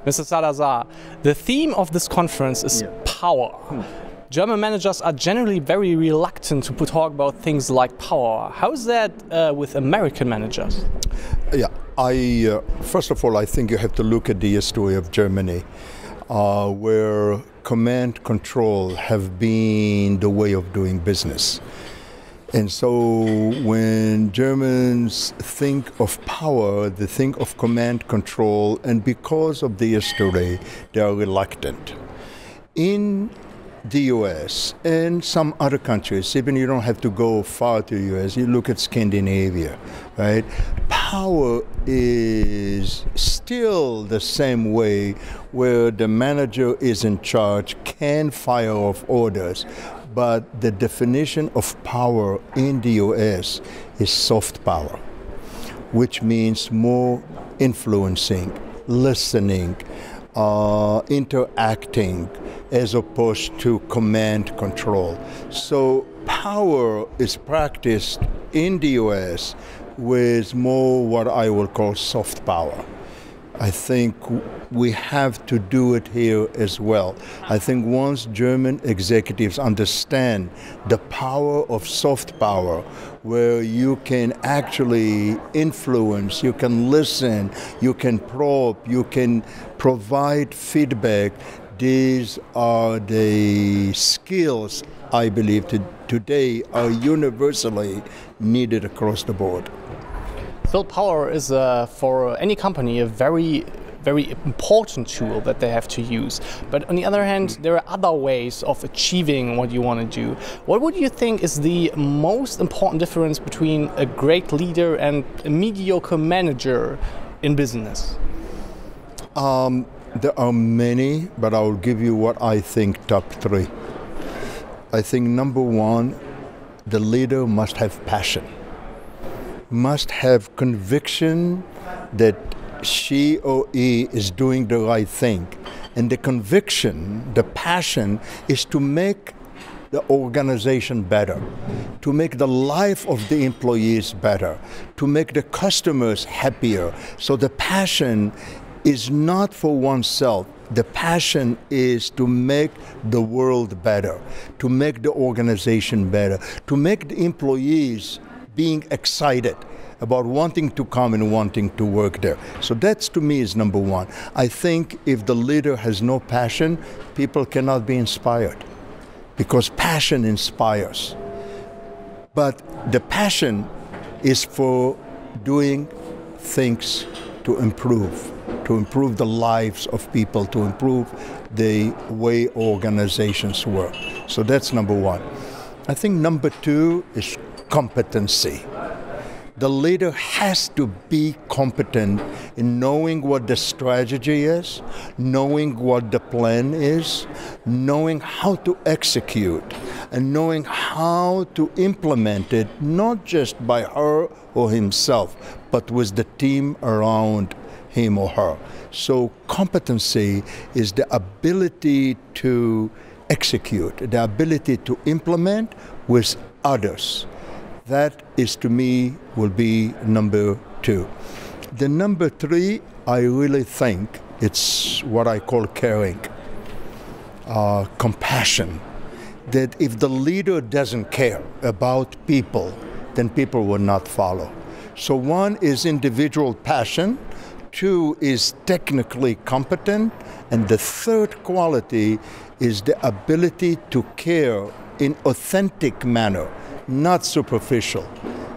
Mr. Saada Saar, the theme of this conference is power. German managers are generally very reluctant to talk about things like power. How is that with American managers? Yeah, first of all, I think you have to look at the history of Germany, where command control have been the way of doing business. And so when Germans think of power, they think of command control, and because of the history, they are reluctant. In the US and some other countries, even you don't have to go far to the US, you look at Scandinavia, right? Power is still the same way where the manager is in charge, can fire off orders, but the definition of power in the US is soft power, which means more influencing, listening, interacting, as opposed to command control. So power is practiced in the US with more what I will call soft power. I think we have to do it here as well. I think once German executives understand the power of soft power, where you can actually influence, you can listen, you can probe, you can provide feedback, these are the skills I believe today are universally needed across the board. So power is for any company a very important tool that they have to use. But on the other hand, there are other ways of achieving what you want to do. What would you think is the most important difference between a great leader and a mediocre manager in business? There are many, but I will give you what I think top three. I think number one, the leader must have passion, must have conviction that she or he is doing the right thing. And the conviction, the passion, is to make the organization better, to make the life of the employees better, to make the customers happier. So the passion is not for oneself. The passion is to make the world better, to make the organization better, to make the employees being excited about wanting to come and wanting to work there. So that's, to me, is number one. I think if the leader has no passion, people cannot be inspired, because passion inspires. But the passion is for doing things to improve the lives of people, to improve the way organizations work. So that's number one. I think number two is competency. The leader has to be competent in knowing what the strategy is, knowing what the plan is, knowing how to execute, and knowing how to implement it, not just by her or himself, but with the team around him or her. So competency is the ability to execute, the ability to implement with others. That is, to me, will be number two. The number three, I really think it's what I call caring, compassion. That if the leader doesn't care about people, then people will not follow. So one is individual passion, two is technically competent, and the third quality is the ability to care in authentic manner, not superficial,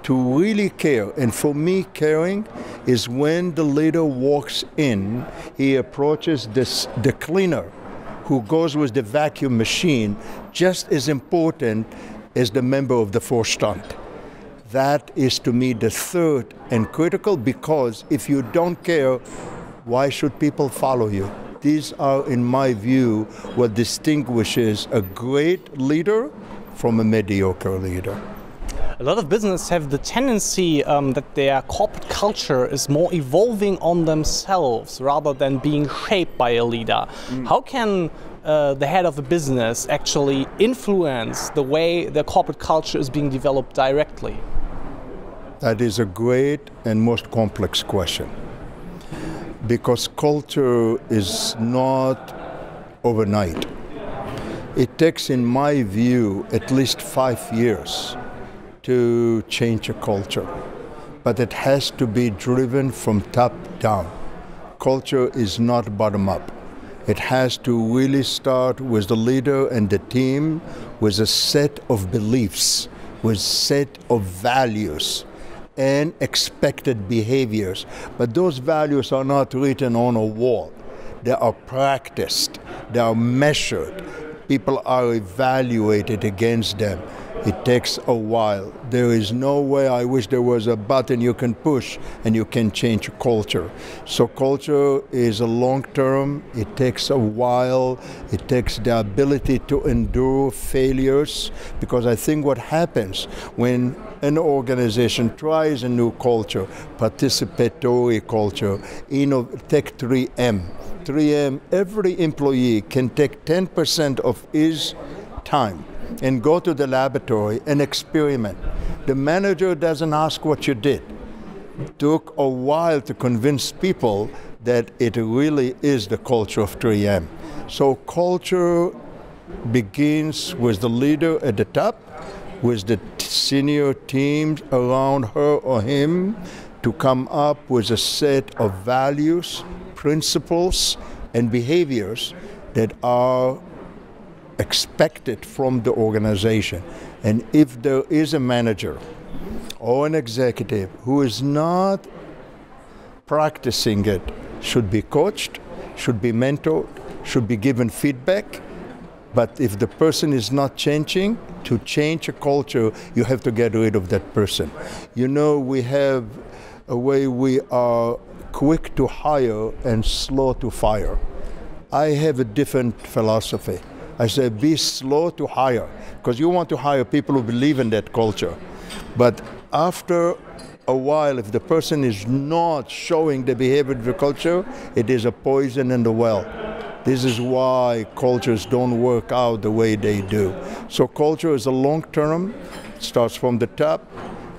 to really care. And for me, caring is when the leader walks in, he approaches the cleaner who goes with the vacuum machine, just as important as the member of the Vorstand. That is, to me, the third and critical, because if you don't care, why should people follow you? These are, in my view, what distinguishes a great leader from a mediocre leader. A lot of businesses have the tendency that their corporate culture is more evolving on themselves rather than being shaped by a leader. How can the head of a business actually influence the way the corporate culture is being developed directly? That is a great and most complex question. because culture is not overnight. It takes, in my view, at least 5 years to change a culture. But it has to be driven from top down. Culture is not bottom up. It has to really start with the leader and the team, with a set of beliefs, with a set of values and expected behaviors. But those values are not written on a wall. They are practiced. They are measured. People are evaluated against them. It takes a while. There is no way. I wish there was a button you can push and you can change culture. So culture is a long term. It takes a while. It takes the ability to endure failures, because I think what happens when an organization tries a new culture, participatory culture, take 3M. 3M, every employee can take 10% of his time and go to the laboratory and experiment. The manager doesn't ask what you did. It took a while to convince people that it really is the culture of 3M. So culture begins with the leader at the top, with the senior teams around her or him to come up with a set of values, principles, and behaviors that are expected from the organization. And if there is a manager or an executive who is not practicing it, should be coached, should be mentored, should be given feedback. But if the person is not changing, to change a culture, you have to get rid of that person. You know, we have a way we are quick to hire and slow to fire. I have a different philosophy. I say be slow to hire, because you want to hire people who believe in that culture. But after a while, if the person is not showing the behavior of the culture, it is a poison in the well. This is why cultures don't work out the way they do. So culture is a long term. It starts from the top,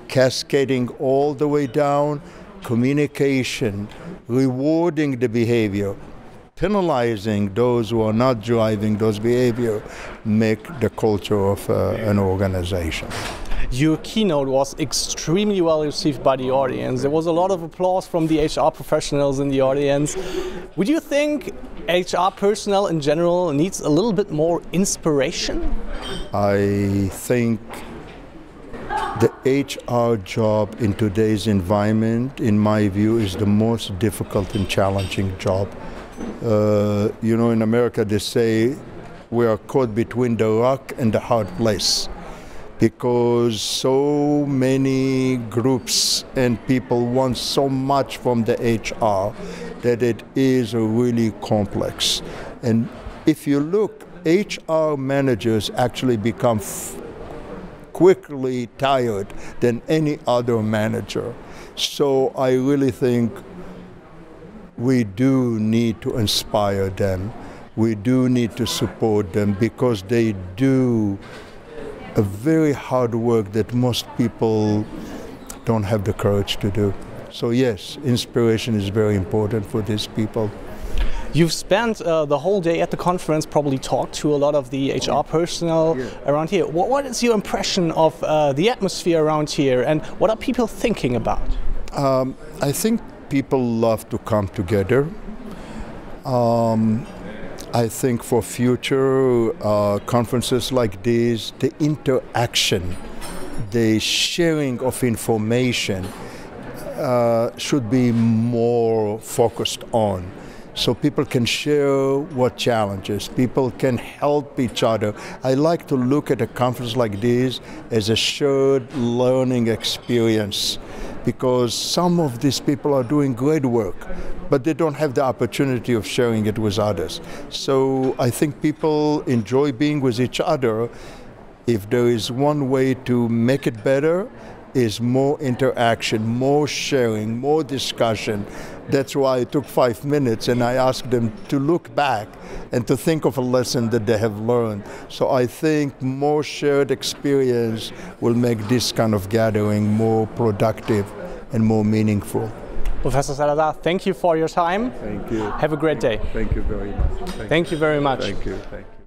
cascading all the way down, communication, rewarding the behavior, penalizing those who are not driving those behavior, make the culture of an organization. Your keynote was extremely well received by the audience. There was a lot of applause from the HR professionals in the audience. Would you think HR personnel in general needs a little bit more inspiration? I think the HR job in today's environment, in my view, is the most difficult and challenging job. You know, in America they say we are caught between the rock and the hard place, because so many groups and people want so much from the HR that it is really complex. And if you look, HR managers actually become quickly tired than any other manager. So I really think we do need to inspire them. We do need to support them, because they do a very hard work that most people don't have the courage to do. So yes, inspiration is very important for these people. You've spent the whole day at the conference, probably talked to a lot of the HR personnel around here. What is your impression of the atmosphere around here, and what are people thinking about? I think people love to come together. I think for future conferences like this, the interaction, the sharing of information should be more focused on. So people can share what challenges, people can help each other. I like to look at a conference like this as a shared learning experience, because some of these people are doing great work, but they don't have the opportunity of sharing it with others. So I think people enjoy being with each other. If there is one way to make it better, is more interaction, more sharing, more discussion. That's why it took 5 minutes and I asked them to look back and to think of a lesson that they have learned. So I think more shared experience will make this kind of gathering more productive and more meaningful. Professor Saada Saar, thank you for your time. Thank you. Have a great day. Thank you very much. Thank you very much. Thank you. Thank you.